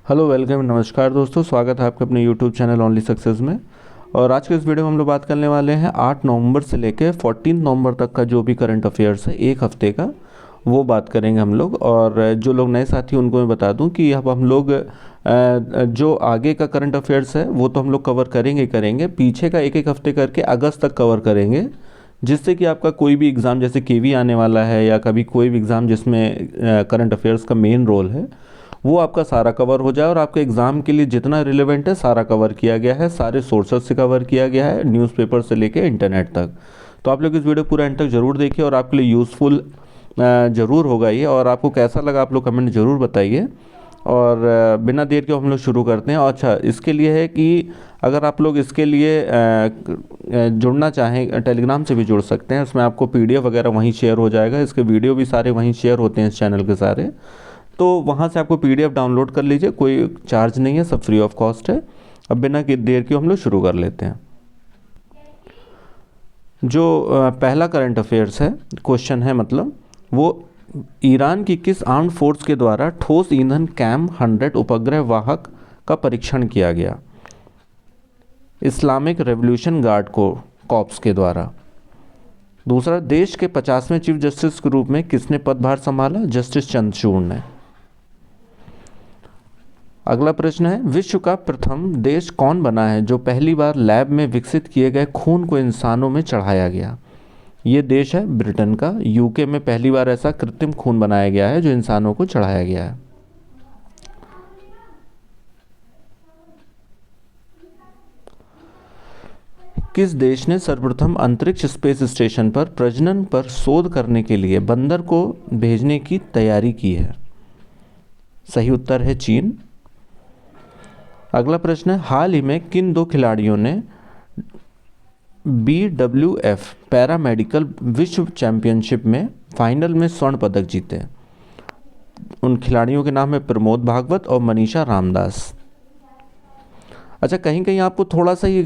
Hello welcome नमस्कार दोस्तों, स्वागत है आपका अपने यूट्यूब चैनल ओनली सक्सेस में। और आज के इस वीडियो में हम लोग बात करने वाले हैं 8 नवंबर से लेकर 14 नवंबर तक का जो भी करंट अफेयर्स है एक हफ्ते का, वो बात करेंगे हम लोग। और जो लोग नए साथी उनको मैं बता दूं कि अब हम लोग जो आगे का करंट अफेयर्स है वो तो हम लोग कवर करेंगे ही करेंगे, पीछे का एक एक हफ्ते करके अगस्त तक कवर करेंगे, जिससे कि आपका कोई भी एग्ज़ाम जैसे केवी आने वाला है या कभी कोई भी एग्ज़ाम जिसमें करंट अफेयर्स का मेन रोल है वो आपका सारा कवर हो जाए। और आपके एग्ज़ाम के लिए जितना रिलेवेंट है सारा कवर किया गया है, सारे सोर्सेज से कवर किया गया है, न्यूज़पेपर से लेके इंटरनेट तक। तो आप लोग इस वीडियो पूरा एंड तक ज़रूर देखिए और आपके लिए यूज़फुल ज़रूर होगा ये। और आपको कैसा लगा आप लोग कमेंट ज़रूर बताइए। और बिना देर के हम लोग शुरू करते हैं। और अच्छा, इसके लिए है कि अगर आप लोग इसके लिए जुड़ना चाहें टेलीग्राम से भी जुड़ सकते हैं, उसमें आपको पीडीएफ वगैरह वहीं शेयर हो जाएगा, इसके वीडियो भी सारे वहीं शेयर होते हैं इस चैनल के सारे। तो वहाँ से आपको पीडीएफ डाउनलोड कर लीजिए, कोई चार्ज नहीं है, सब फ्री ऑफ कॉस्ट है। अब बिना देर के हम लोग शुरू कर लेते हैं। जो पहला करंट अफेयर्स है, क्वेश्चन है मतलब, वो ईरान की किस आर्म्ड फोर्स के द्वारा ठोस ईंधन कैम 100 उपग्रह वाहक का परीक्षण किया गया? इस्लामिक रेवोल्यूशन गार्ड को कॉप्स के द्वारा। दूसरा, देश के 50वें चीफ जस्टिस के रूप में किसने पदभार संभाला? जस्टिस चंद्रचूड़ ने। अगला प्रश्न है, विश्व का प्रथम देश कौन बना है जो पहली बार लैब में विकसित किए गए खून को इंसानों में चढ़ाया गया? ये देश है ब्रिटेन का। यूके में पहली बार ऐसा कृत्रिम खून बनाया गया है जो इंसानों को चढ़ाया गया है। किस देश ने सर्वप्रथम अंतरिक्ष स्पेस स्टेशन पर प्रजनन पर शोध करने के लिए बंदर को भेजने की तैयारी की है? सही उत्तर है चीन। अगला प्रश्न है, हाल ही में किन दो खिलाड़ियों ने BWF पैरामेडिकल विश्व चैंपियनशिप में फाइनल में स्वर्ण पदक जीते? उन खिलाड़ियों के नाम है प्रमोद भागवत और मनीषा रामदास। अच्छा, कहीं कहीं आपको थोड़ा सा ही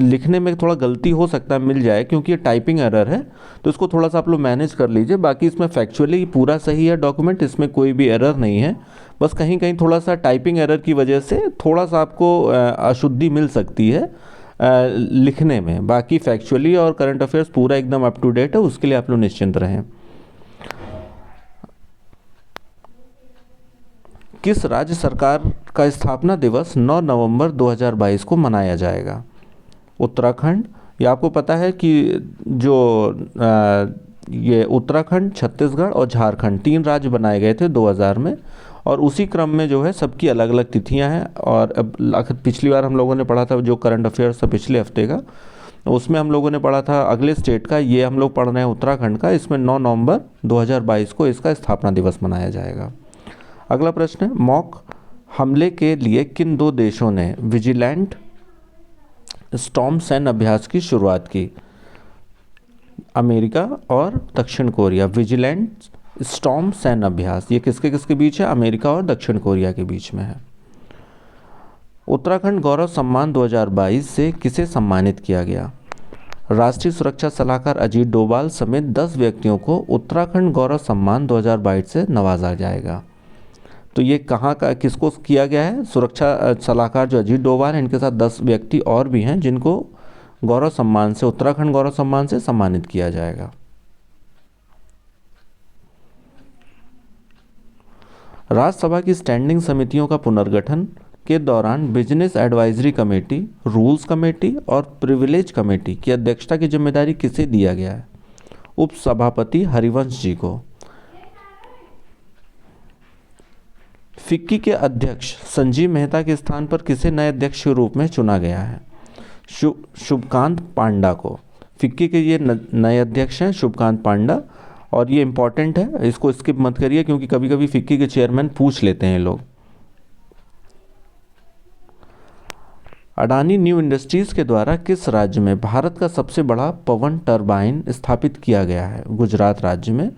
लिखने में थोड़ा गलती हो सकता है, मिल जाए, क्योंकि ये टाइपिंग एरर है, तो इसको थोड़ा सा आप लोग मैनेज कर लीजिए। बाकी इसमें फैक्चुअली पूरा सही है डॉक्यूमेंट, इसमें कोई भी एरर नहीं है। बस कहीं कहीं थोड़ा सा टाइपिंग एरर की वजह से थोड़ा सा आपको अशुद्धि मिल सकती है लिखने में। बाकी फैक्चुअली और करंट अफेयर्स पूरा एकदम अप टू डेट है, उसके लिए आप लोग निश्चिंत रहें। किस राज्य सरकार का स्थापना दिवस 9 नवंबर 2022 को मनाया जाएगा? उत्तराखंड। ये आपको पता है कि जो ये उत्तराखंड, छत्तीसगढ़ और झारखंड 3 राज्य बनाए गए थे 2000 में, और उसी क्रम में जो है सबकी अलग अलग तिथियां हैं। और अब पिछली बार हम लोगों ने पढ़ा था जो करंट अफेयर्स था पिछले हफ्ते का, उसमें हम लोगों ने पढ़ा था अगले स्टेट का, ये हम लोग पढ़ रहे हैं उत्तराखंड का। इसमें 9 नवंबर 2022 को इसका स्थापना दिवस मनाया जाएगा। अगला प्रश्न है, मॉक हमले के लिए किन दो देशों ने विजिलेंट स्टॉर्म सैन्य अभ्यास की शुरुआत की? अमेरिका और दक्षिण कोरिया। विजिलेंट स्टॉर्म सैन्य अभ्यास ये किसके किसके बीच है? अमेरिका और दक्षिण कोरिया के बीच में है। उत्तराखंड गौरव सम्मान 2022 से किसे सम्मानित किया गया? राष्ट्रीय सुरक्षा सलाहकार अजीत डोभाल समेत 10 व्यक्तियों को उत्तराखंड गौरव सम्मान 2022 से नवाजा जाएगा। तो ये कहाँ का किसको किया गया है? सुरक्षा सलाहकार जो अजीत डोभाल हैं, इनके साथ 10 व्यक्ति और भी हैं जिनको गौरव सम्मान से, उत्तराखंड गौरव सम्मान से सम्मानित किया जाएगा। राज्यसभा की स्टैंडिंग समितियों का पुनर्गठन के दौरान business advisory committee, rules committee और प्रिविलेज कमेटी की अध्यक्षता की जिम्मेदारी किसे दिया गया है? उपसभापति हरिवंश जी को। फिक्की के अध्यक्ष संजीव मेहता के स्थान पर किसे नए अध्यक्ष के रूप में चुना गया है? शुभकांत पांडा को। फिक्की के ये नए अध्यक्ष हैं शुभकांत पांडा, और ये इंपॉर्टेंट है, इसको स्किप मत करिए क्योंकि कभी कभी फिक्की के चेयरमैन पूछ लेते हैं लोग। अडानी न्यू इंडस्ट्रीज के द्वारा किस राज्य में भारत का सबसे बड़ा पवन टरबाइन स्थापित किया गया है? गुजरात राज्य में।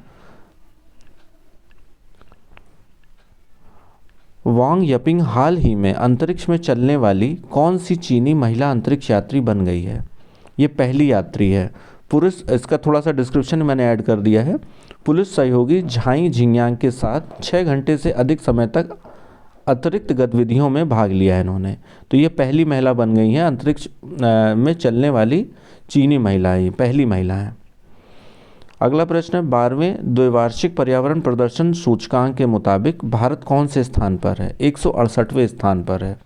वांग यपिंग हाल ही में अंतरिक्ष में चलने वाली कौन सी चीनी महिला अंतरिक्ष यात्री बन गई है? ये पहली यात्री है। पुरुष, इसका थोड़ा सा डिस्क्रिप्शन मैंने ऐड कर दिया है। पुलिस सहयोगी झाई झिंगयांग के साथ 6 घंटे से अधिक समय तक अतिरिक्त गतिविधियों में भाग लिया है इन्होंने। तो ये पहली महिला बन गई हैं अंतरिक्ष में चलने वाली चीनी महिलाएं, पहली महिला हैं। अगला प्रश्न है 12वें द्विवार्षिक पर्यावरण प्रदर्शन सूचकांक के मुताबिक भारत कौन से स्थान पर है? 168वें स्थान पर है।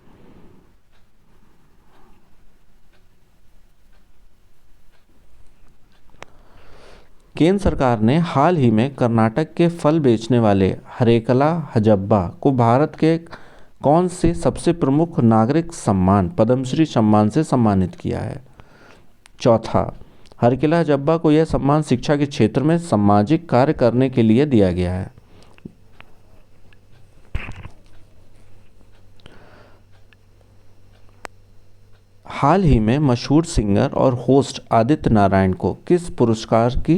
केंद्र सरकार ने हाल ही में कर्नाटक के फल बेचने वाले हरेकला हजब्बा को भारत के कौन से सबसे प्रमुख नागरिक सम्मान पद्मश्री सम्मान से सम्मानित किया है? चौथा, हरकिला हजब्बा को यह सम्मान शिक्षा के क्षेत्र में सामाजिक कार्य करने के लिए दिया गया है। हाल ही में मशहूर सिंगर और होस्ट आदित्य नारायण को किस पुरस्कार की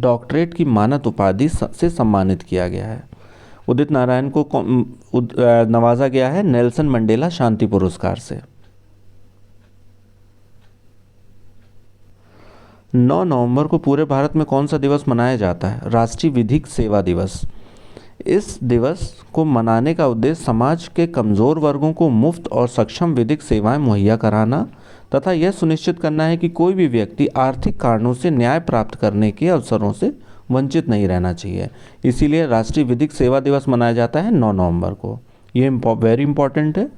डॉक्टरेट की मानद उपाधि से सम्मानित किया गया है? उदित नारायण को नवाजा गया है नेल्सन मंडेला शांति पुरस्कार से। 9 नवंबर को पूरे भारत में कौन सा दिवस मनाया जाता है? राष्ट्रीय विधिक सेवा दिवस। इस दिवस को मनाने का उद्देश्य समाज के कमज़ोर वर्गों को मुफ्त और सक्षम विधिक सेवाएं मुहैया कराना तथा यह सुनिश्चित करना है कि कोई भी व्यक्ति आर्थिक कारणों से न्याय प्राप्त करने के अवसरों से वंचित नहीं रहना चाहिए। इसीलिए राष्ट्रीय विधिक सेवा दिवस मनाया जाता है 9 नवंबर को। ये वेरी इंपॉर्टेंट है।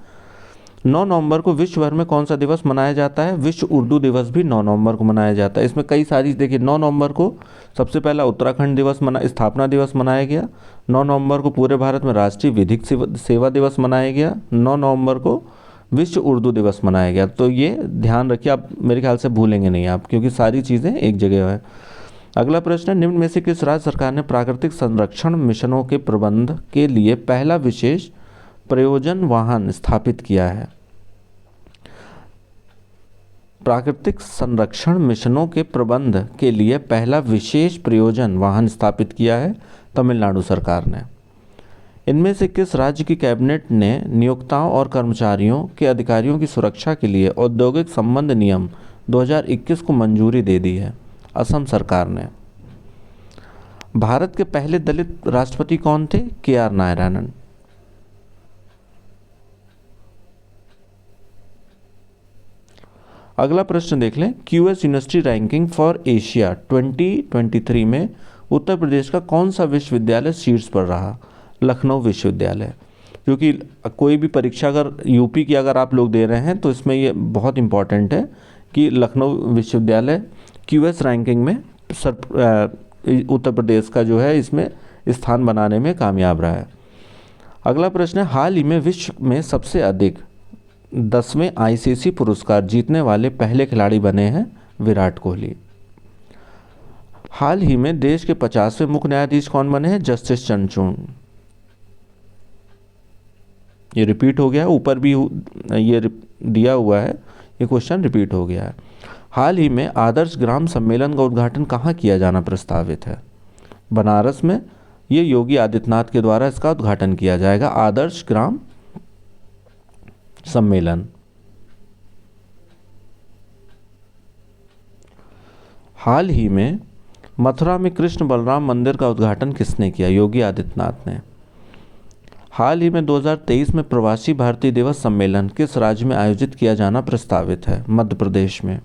9 नवंबर को विश्व भर में कौन सा दिवस मनाया जाता है? विश्व उर्दू दिवस भी 9 नवंबर को मनाया जाता है। इसमें कई सारी, देखिए 9 नवंबर को सबसे पहला उत्तराखंड दिवस स्थापना दिवस मनाया गया। 9 नवंबर को पूरे भारत में राष्ट्रीय विधिक सेवा दिवस मनाया गया। 9 नवंबर को विश्व उर्दू दिवस मनाया गया। तो ये ध्यान रखिए, आप मेरे ख्याल से भूलेंगे नहीं आप, क्योंकि सारी चीज़ें एक जगह है। अगला प्रश्न है निम्न में से किस राज्य सरकार ने प्राकृतिक संरक्षण मिशनों के प्रबंध के लिए पहला विशेष प्रयोजन वाहन स्थापित किया है? प्राकृतिक संरक्षण मिशनों के प्रबंध के लिए पहला विशेष प्रयोजन वाहन स्थापित किया है तमिलनाडु सरकार ने। इनमें से किस राज्य की कैबिनेट ने नियोक्ताओं और कर्मचारियों के अधिकारियों की सुरक्षा के लिए औद्योगिक संबंध नियम 2021 को मंजूरी दे दी है? असम सरकार ने। भारत के पहले दलित राष्ट्रपति कौन थे? KR नारायणन। अगला प्रश्न देख लें, QS university ranking for Asia 2023 में उत्तर प्रदेश का कौन सा विश्वविद्यालय शीर्ष पर रहा? लखनऊ विश्वविद्यालय। क्योंकि कोई भी परीक्षा अगर यूपी की अगर आप लोग दे रहे हैं तो इसमें ये बहुत इंपॉर्टेंट है कि लखनऊ विश्वविद्यालय QS रैंकिंग में उत्तर प्रदेश का जो है इसमें स्थान बनाने में कामयाब रहा है। अगला प्रश्न है हाल ही में विश्व में सबसे अधिक 10वें ICC पुरस्कार जीतने वाले पहले खिलाड़ी बने हैं विराट कोहली। हाल ही में देश के 50वें मुख्य न्यायाधीश कौन बने हैं? जस्टिस चंद्रचूड़। ये रिपीट हो गया है, ऊपर भी ये दिया हुआ है, ये क्वेश्चन रिपीट हो गया है। हाल ही में आदर्श ग्राम सम्मेलन का उद्घाटन कहाँ किया जाना प्रस्तावित है? बनारस में। ये योगी आदित्यनाथ के द्वारा इसका उद्घाटन किया जाएगा, आदर्श ग्राम सम्मेलन। हाल ही में मथुरा में कृष्ण बलराम मंदिर का उद्घाटन किसने किया? योगी आदित्यनाथ ने। हाल ही में 2023 में प्रवासी भारतीय दिवस सम्मेलन किस राज्य में आयोजित किया जाना प्रस्तावित है? मध्य प्रदेश में।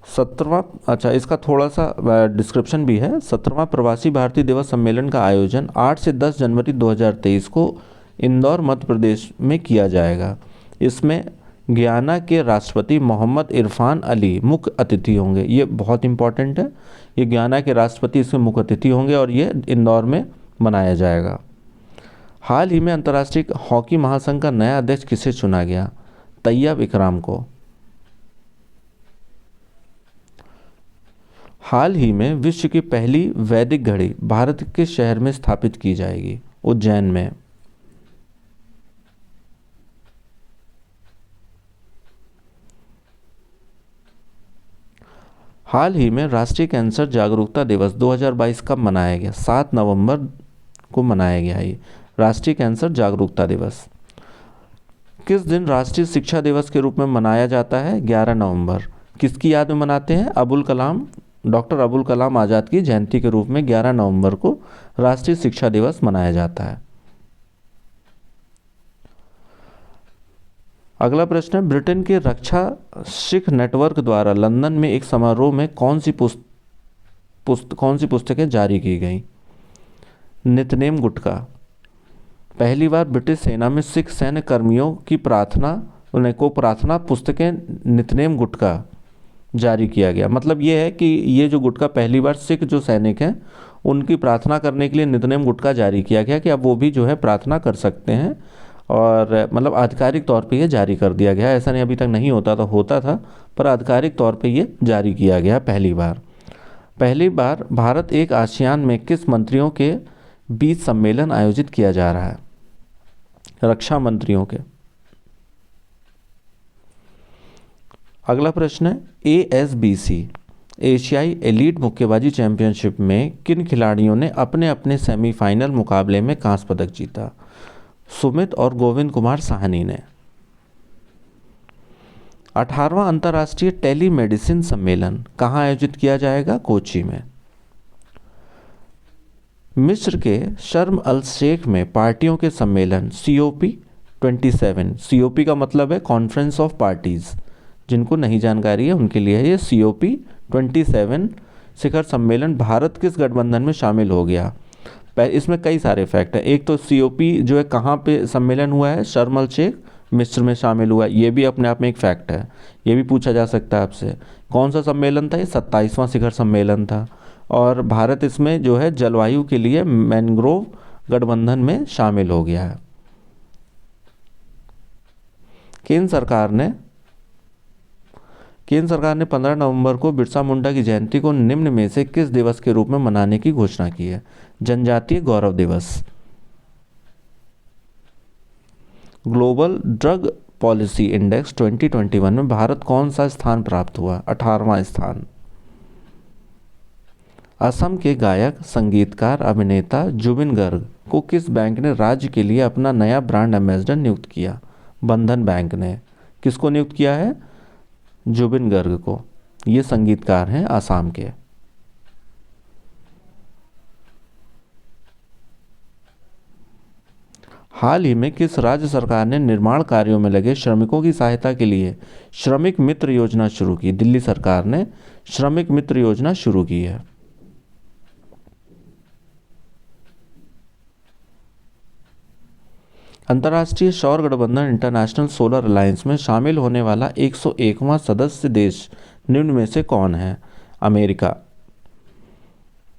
17वां, अच्छा इसका थोड़ा सा डिस्क्रिप्शन भी है। 17वां प्रवासी भारतीय दिवस सम्मेलन का आयोजन 8 से 10 जनवरी 2023 को इंदौर मध्य प्रदेश में किया जाएगा। इसमें गयाना के राष्ट्रपति मोहम्मद इरफान अली मुख्य अतिथि होंगे। ये बहुत इंपॉर्टेंट है, ये गयाना के राष्ट्रपति इसमें मुख्य अतिथि होंगे और ये इंदौर में मनाया जाएगा। हाल ही में अंतर्राष्ट्रीय हॉकी महासंघ का नया अध्यक्ष किसे चुना गया? तैयब इकराम को। हाल ही में विश्व की पहली वैदिक घड़ी भारत के शहर में स्थापित की जाएगी? उज्जैन में। हाल ही में राष्ट्रीय कैंसर जागरूकता दिवस 2022 कब मनाया गया? 7 नवंबर को मनाया गया ये राष्ट्रीय कैंसर जागरूकता दिवस। किस दिन राष्ट्रीय शिक्षा दिवस के रूप में मनाया जाता है? 11 नवंबर। किसकी याद में मनाते हैं? अबुल कलाम, डॉक्टर अबुल कलाम आज़ाद की जयंती के रूप में 11 नवंबर को राष्ट्रीय शिक्षा दिवस मनाया जाता है। अगला प्रश्न है, ब्रिटेन के रक्षा सिख नेटवर्क द्वारा लंदन में एक समारोह में कौन सी पुस्तकें जारी की गई? नितनेम गुटका। पहली बार ब्रिटिश सेना में सिख सैन्य कर्मियों की प्रार्थना पुस्तकें नितनेम गुटका जारी किया गया। मतलब ये है कि ये जो गुटका पहली बार सिख जो सैनिक हैं उनकी प्रार्थना करने के लिए नितनेम गुटका जारी किया गया कि अब वो भी जो है प्रार्थना कर सकते हैं, और मतलब आधिकारिक तौर पे ये जारी कर दिया गया। ऐसा नहीं अभी तक नहीं होता था, पर आधिकारिक तौर पे ये जारी किया गया पहली बार भारत एक आसियान में किस मंत्रियों के बीच सम्मेलन आयोजित किया जा रहा है? रक्षा मंत्रियों के। अगला प्रश्न है, ASBC एशियाई एलीट मुक्केबाजी चैंपियनशिप में किन खिलाड़ियों ने अपने अपने सेमीफाइनल मुकाबले में कांस्य पदक जीता? सुमित और गोविंद कुमार साहनी ने। 18वां अंतर्राष्ट्रीय टेलीमेडिसिन सम्मेलन कहाँ आयोजित किया जाएगा? कोची में। मिस्र के शर्म अल शेख में पार्टियों के सम्मेलन COP27, COP का मतलब है कॉन्फ्रेंस ऑफ पार्टीज, जिनको नहीं जानकारी है उनके लिए ये COP27 शिखर सम्मेलन भारत किस गठबंधन में शामिल हो गया? इसमें कई सारे फैक्ट है। एक तो COP जो है कहाँ पे सम्मेलन हुआ है? शर्म अल शेख मिस्र में शामिल हुआ, ये भी अपने आप में एक फैक्ट है, ये भी पूछा जा सकता है आपसे। कौन सा सम्मेलन था? ये 27वां शिखर सम्मेलन था, और भारत इसमें जो है जलवायु के लिए मैंग्रोव गठबंधन में शामिल हो गया है। केंद्र सरकार ने 15 नवंबर को बिरसा मुंडा की जयंती को निम्न में से किस दिवस के रूप में मनाने की घोषणा की है? जनजातीय गौरव दिवस। ग्लोबल ड्रग पॉलिसी इंडेक्स 2021 में भारत कौन सा स्थान प्राप्त हुआ? 18वां स्थान। असम के गायक, संगीतकार, अभिनेता जुबिन गर्ग को किस बैंक ने राज्य के लिए अपना नया ब्रांड एम्बेसडर नियुक्त किया? बंधन बैंक ने। किसको नियुक्त किया है? जुबिन गर्ग को। ये संगीतकार हैं आसाम के। हाल ही में किस राज्य सरकार ने निर्माण कार्यों में लगे श्रमिकों की सहायता के लिए श्रमिक मित्र योजना शुरू की? दिल्ली सरकार ने श्रमिक मित्र योजना शुरू की है। अंतर्राष्ट्रीय सौर गठबंधन इंटरनेशनल सोलर अलायंस में शामिल होने वाला 101वां सदस्य देश निम्न में से कौन है? अमेरिका।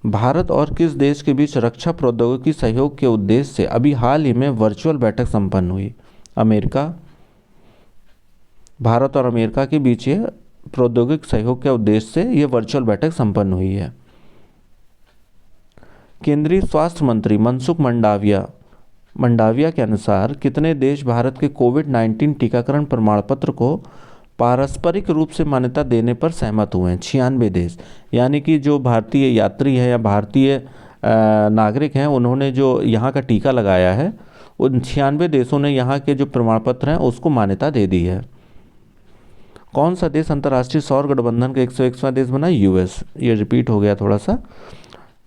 भारत और किस देश के बीच रक्षा प्रौद्योगिकी सहयोग के उद्देश्य से अभी हाल ही में वर्चुअल बैठक संपन्न हुई? अमेरिका। भारत और अमेरिका के बीच ये प्रौद्योगिक सहयोग के उद्देश्य से ये वर्चुअल बैठक संपन्न हुई है। केंद्रीय स्वास्थ्य मंत्री मनसुख मंडाविया के अनुसार कितने देश भारत के कोविड-19 टीकाकरण प्रमाण पत्र को पारस्परिक रूप से मान्यता देने पर सहमत हुए हैं? 96 देश। यानी कि जो भारतीय यात्री है या भारतीय नागरिक हैं उन्होंने जो यहाँ का टीका लगाया है, उन 96 देशों ने यहाँ के जो प्रमाण पत्र हैं उसको मान्यता दे दी है। कौन सा देश अंतर्राष्ट्रीय सौर गठबंधन का 101वां देश बना? US। ये रिपीट हो गया थोड़ा सा।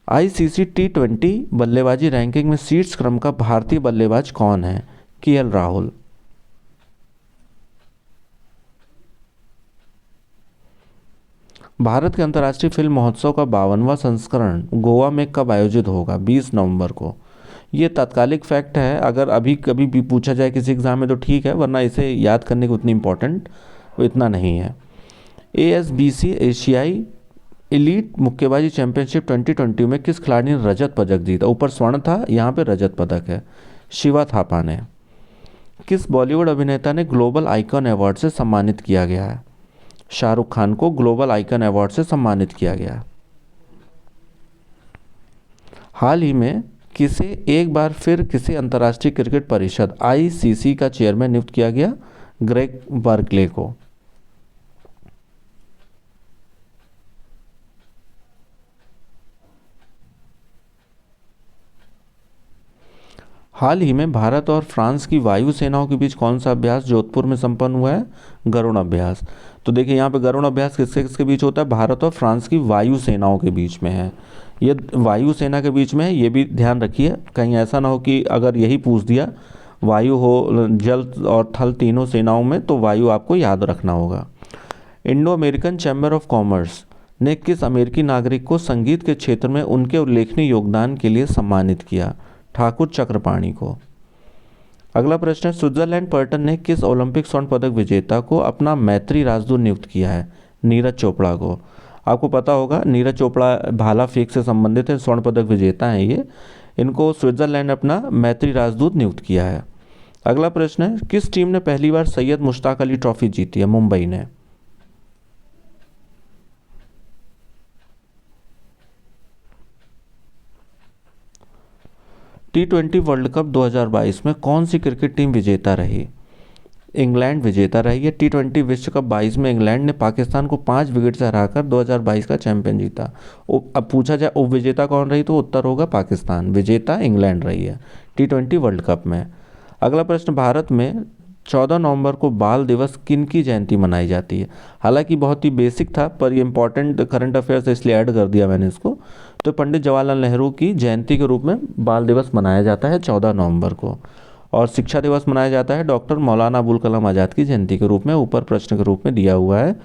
ICC T20 बल्लेबाजी रैंकिंग में शीर्ष क्रम का भारतीय बल्लेबाज कौन है? KL राहुल। भारत के अंतर्राष्ट्रीय फिल्म महोत्सव का 52वां संस्करण गोवा में कब आयोजित होगा? 20 नवंबर को। ये तात्कालिक फैक्ट है, अगर अभी कभी भी पूछा जाए किसी एग्जाम में तो ठीक है, वरना इसे याद करने की उतनी इम्पोर्टेंट इतना नहीं है। ASBC एशियाई एलीट मुक्केबाजी चैंपियनशिप 2020 में किस खिलाड़ी ने रजत पदक जीता? ऊपर स्वर्ण था, यहाँ पे रजत पदक है। शिवा थापा ने। किस बॉलीवुड अभिनेता ने ग्लोबल आइकन अवार्ड से सम्मानित किया गया है? शाहरुख खान को ग्लोबल आइकन अवार्ड से सम्मानित किया गया। हाल ही में किसे एक बार फिर किसी अंतर्राष्ट्रीय क्रिकेट परिषद ICC का चेयरमैन नियुक्त किया गया? ग्रेग बर्कले को। हाल ही में भारत और फ्रांस की वायु सेनाओं के बीच कौन सा अभ्यास जोधपुर में संपन्न हुआ है? गरुण अभ्यास। तो देखिए यहाँ पे गरुण अभ्यास किसके किसके बीच होता है? भारत और फ्रांस की वायु सेनाओं के बीच में है। ये वायु सेना के बीच में है, ये भी ध्यान रखिए, कहीं ऐसा ना हो कि अगर यही पूछ दिया वायु हो, जल और थल तीनों सेनाओं में, तो वायु आपको याद रखना होगा। Indo American chamber of commerce ने किस अमेरिकी नागरिक को संगीत के क्षेत्र में उनके उल्लेखनीय योगदान के लिए सम्मानित किया? ठाकुर चक्रपाणी को। अगला प्रश्न है, स्विट्जरलैंड पर्यटन ने किस ओलंपिक स्वर्ण पदक विजेता को अपना मैत्री राजदूत नियुक्त किया है? नीरज चोपड़ा को। आपको पता होगा नीरज चोपड़ा भाला फेंक से संबंधित है, स्वर्ण पदक विजेता हैं ये। इनको स्विट्जरलैंड अपना मैत्री राजदूत नियुक्त किया है। अगला प्रश्न है, किस टीम ने पहली बार सैयद मुश्ताक अली ट्रॉफी जीती है? मुंबई ने। T20 वर्ल्ड कप 2022 में कौन सी क्रिकेट टीम विजेता रही? इंग्लैंड विजेता रही है। T20 विश्व कप 22 में इंग्लैंड ने पाकिस्तान को 5 विकेट से हराकर 2022 का चैंपियन जीता। अब पूछा जाए उप विजेता कौन रही, तो उत्तर होगा पाकिस्तान। विजेता इंग्लैंड रही है T20 वर्ल्ड कप में। अगला प्रश्न, भारत में 14 नवंबर को बाल दिवस किन की जयंती मनाई जाती है? हालांकि बहुत ही बेसिक था, पर ये इंपॉर्टेंट करंट अफेयर्स इसलिए ऐड कर दिया मैंने इसको। तो पंडित जवाहरलाल नेहरू की जयंती के रूप में बाल दिवस मनाया जाता है 14 नवंबर को। और शिक्षा दिवस मनाया जाता है डॉक्टर मौलाना अबुल कलाम आज़ाद की जयंती के रूप में, ऊपर प्रश्न के रूप में दिया हुआ है।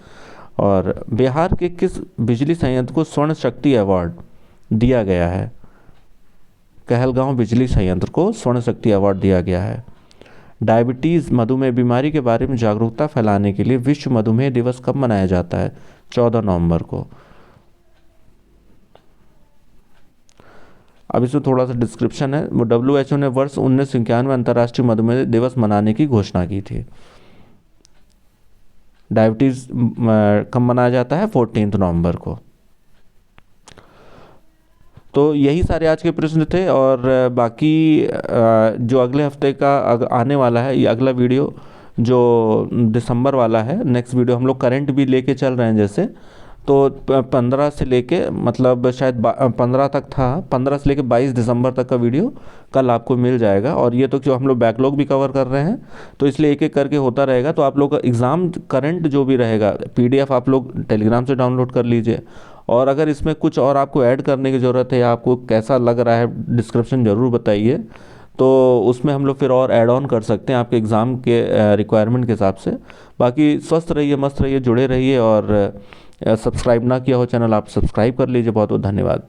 और बिहार के किस बिजली संयंत्र को स्वर्ण शक्ति अवार्ड दिया गया है? कहलगांव बिजली संयंत्र को स्वर्ण शक्ति अवार्ड दिया गया है। डायबिटीज़ मधुमेह बीमारी के बारे में जागरूकता फैलाने के लिए विश्व मधुमेह दिवस कब मनाया जाता है? 14 नवंबर को। अब इसमें थोड़ा सा डिस्क्रिप्शन है। WHO ने वर्ष 1991 अंतर्राष्ट्रीय मधुमेह दिवस मनाने की घोषणा की थी। डायबिटीज़ कब मनाया जाता है? 14 नवंबर को। तो यही सारे आज के प्रश्न थे। और बाकी जो अगले हफ्ते का आने वाला है, ये अगला वीडियो जो दिसंबर वाला है, नेक्स्ट वीडियो हम लोग करंट भी लेके चल रहे हैं जैसे, तो 15 से लेके मतलब शायद 15 तक था, 15 से लेके 22 दिसंबर तक का वीडियो कल आपको मिल जाएगा। और ये तो क्यों हम लोग बैकलॉग भी कवर कर रहे हैं, तो इसलिए एक एक करके होता रहेगा। तो आप लोग का एग्ज़ाम करंट जो भी रहेगा PDF आप लोग टेलीग्राम से डाउनलोड कर लीजिए। और अगर इसमें कुछ और आपको ऐड करने की ज़रूरत है या आपको कैसा लग रहा है, डिस्क्रिप्शन ज़रूर बताइए, तो उसमें हम लोग फिर और ऐड ऑन कर सकते हैं आपके एग्ज़ाम के रिक्वायरमेंट के हिसाब से। बाकी स्वस्थ रहिए, मस्त रहिए, जुड़े रहिए। और सब्सक्राइब ना किया हो चैनल, आप सब्सक्राइब कर लीजिए। बहुत बहुत धन्यवाद।